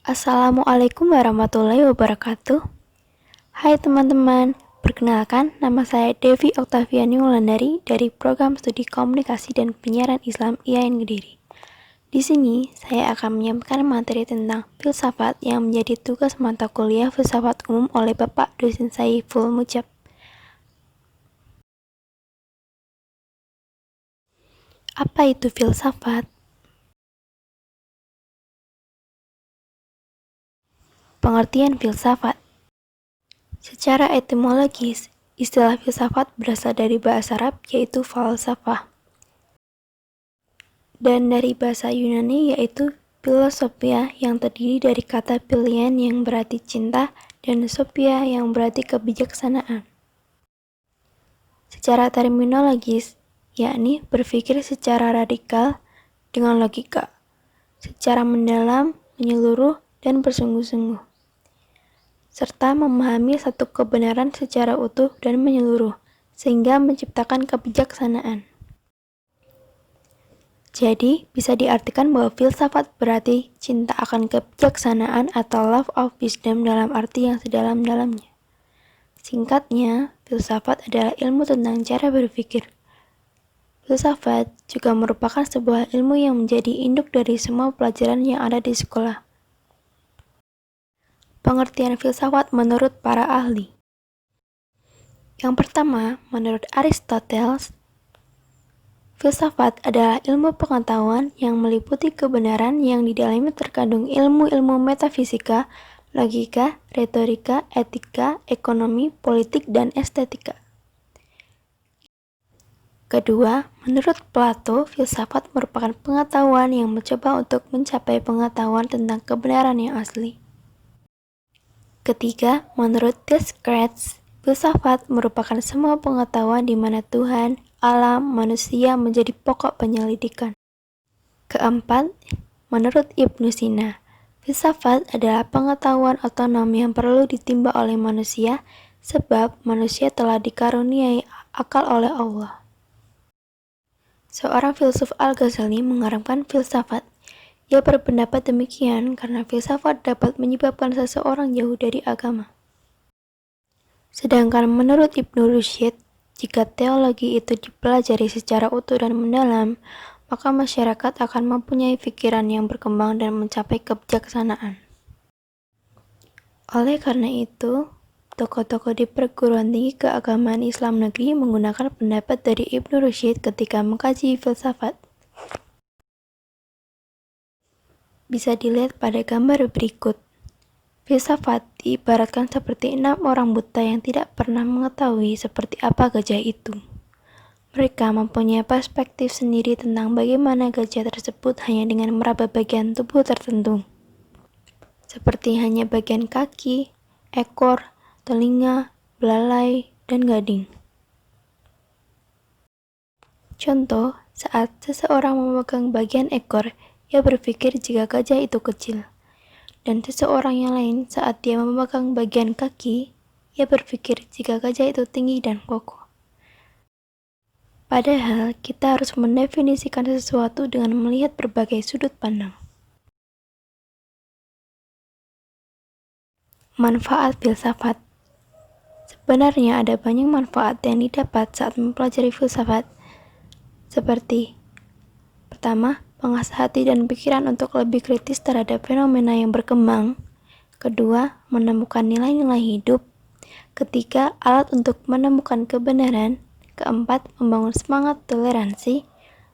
Assalamualaikum warahmatullahi wabarakatuh. Hai teman-teman, perkenalkan nama saya Devi Oktaviani Wulandari dari Program Studi Komunikasi dan Penyiaran Islam IAIN Kediri. Di sini saya akan menyampaikan materi tentang filsafat yang menjadi tugas mata kuliah filsafat umum oleh Bapak dosen Saiful Mujab. Apa itu filsafat? Pengertian filsafat. Secara etimologis, istilah filsafat berasal dari bahasa Arab yaitu falsafah, dan dari bahasa Yunani yaitu philosophia yang terdiri dari kata philien yang berarti cinta dan sophia yang berarti kebijaksanaan. Secara terminologis, yakni berpikir secara radikal dengan logika, secara mendalam, menyeluruh, dan bersungguh-sungguh, serta memahami satu kebenaran secara utuh dan menyeluruh, sehingga menciptakan kebijaksanaan. Jadi, bisa diartikan bahwa filsafat berarti cinta akan kebijaksanaan atau love of wisdom dalam arti yang sedalam-dalamnya. Singkatnya, filsafat adalah ilmu tentang cara berpikir. Filsafat juga merupakan sebuah ilmu yang menjadi induk dari semua pelajaran yang ada di sekolah. Pengertian filsafat menurut para ahli. Yang pertama, menurut Aristoteles, filsafat adalah ilmu pengetahuan yang meliputi kebenaran yang di dalamnya terkandung ilmu-ilmu metafisika, logika, retorika, etika, ekonomi, politik, dan estetika. Kedua, menurut Plato, filsafat merupakan pengetahuan yang mencoba untuk mencapai pengetahuan tentang kebenaran yang asli. Ketiga, menurut Descartes, filsafat merupakan semua pengetahuan di mana Tuhan, alam, manusia menjadi pokok penyelidikan. Keempat, menurut Ibnu Sina, filsafat adalah pengetahuan otonom yang perlu ditimba oleh manusia sebab manusia telah dikaruniai akal oleh Allah. Seorang filsuf Al-Ghazali mengharapkan filsafat. Ia berpendapat demikian karena filsafat dapat menyebabkan seseorang jauh dari agama. Sedangkan menurut Ibnu Rushd, jika teologi itu dipelajari secara utuh dan mendalam, maka masyarakat akan mempunyai pikiran yang berkembang dan mencapai kebijaksanaan. Oleh karena itu, tokoh-tokoh di perguruan tinggi keagamaan Islam negeri menggunakan pendapat dari Ibnu Rushd ketika mengkaji filsafat. Bisa dilihat pada gambar berikut. Filsafat diibaratkan seperti 6 orang buta yang tidak pernah mengetahui seperti apa gajah itu. Mereka mempunyai perspektif sendiri tentang bagaimana gajah tersebut hanya dengan meraba bagian tubuh tertentu, seperti hanya bagian kaki, ekor, telinga, belalai, dan gading. Contoh, saat seseorang memegang bagian ekor, ia berpikir jika gajah itu kecil. Dan seseorang yang lain saat dia memegang bagian kaki, ia berpikir jika gajah itu tinggi dan kokoh. Padahal, kita harus mendefinisikan sesuatu dengan melihat berbagai sudut pandang. Manfaat filsafat. Sebenarnya ada banyak manfaat yang didapat saat mempelajari filsafat, seperti pertama, mengasah hati dan pikiran untuk lebih kritis terhadap fenomena yang berkembang. Kedua, menemukan nilai-nilai hidup. Ketiga, alat untuk menemukan kebenaran. Keempat, membangun semangat toleransi.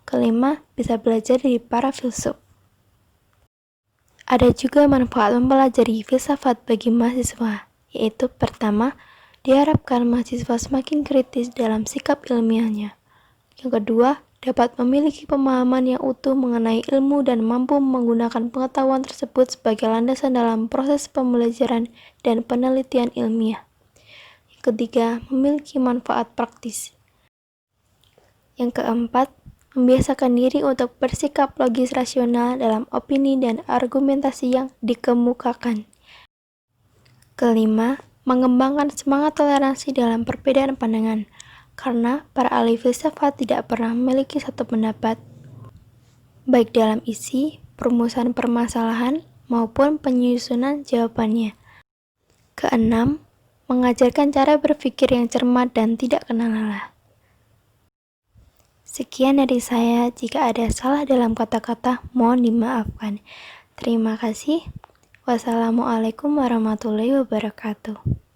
Kelima, bisa belajar dari para filsuf. Ada juga manfaat mempelajari filsafat bagi mahasiswa, yaitu pertama, diharapkan mahasiswa semakin kritis dalam sikap ilmiahnya. Yang kedua, dapat memiliki pemahaman yang utuh mengenai ilmu dan mampu menggunakan pengetahuan tersebut sebagai landasan dalam proses pembelajaran dan penelitian ilmiah. Yang ketiga, memiliki manfaat praktis. Yang keempat, membiasakan diri untuk bersikap logis rasional dalam opini dan argumentasi yang dikemukakan. Kelima, mengembangkan semangat toleransi dalam perbedaan pandangan. Karena para ahli filsafat tidak pernah memiliki satu pendapat, baik dalam isi, perumusan permasalahan, maupun penyusunan jawabannya. Keenam, mengajarkan cara berpikir yang cermat dan tidak kenal lelah. Sekian dari saya, jika ada salah dalam kata-kata, mohon dimaafkan. Terima kasih. Wassalamualaikum warahmatullahi wabarakatuh.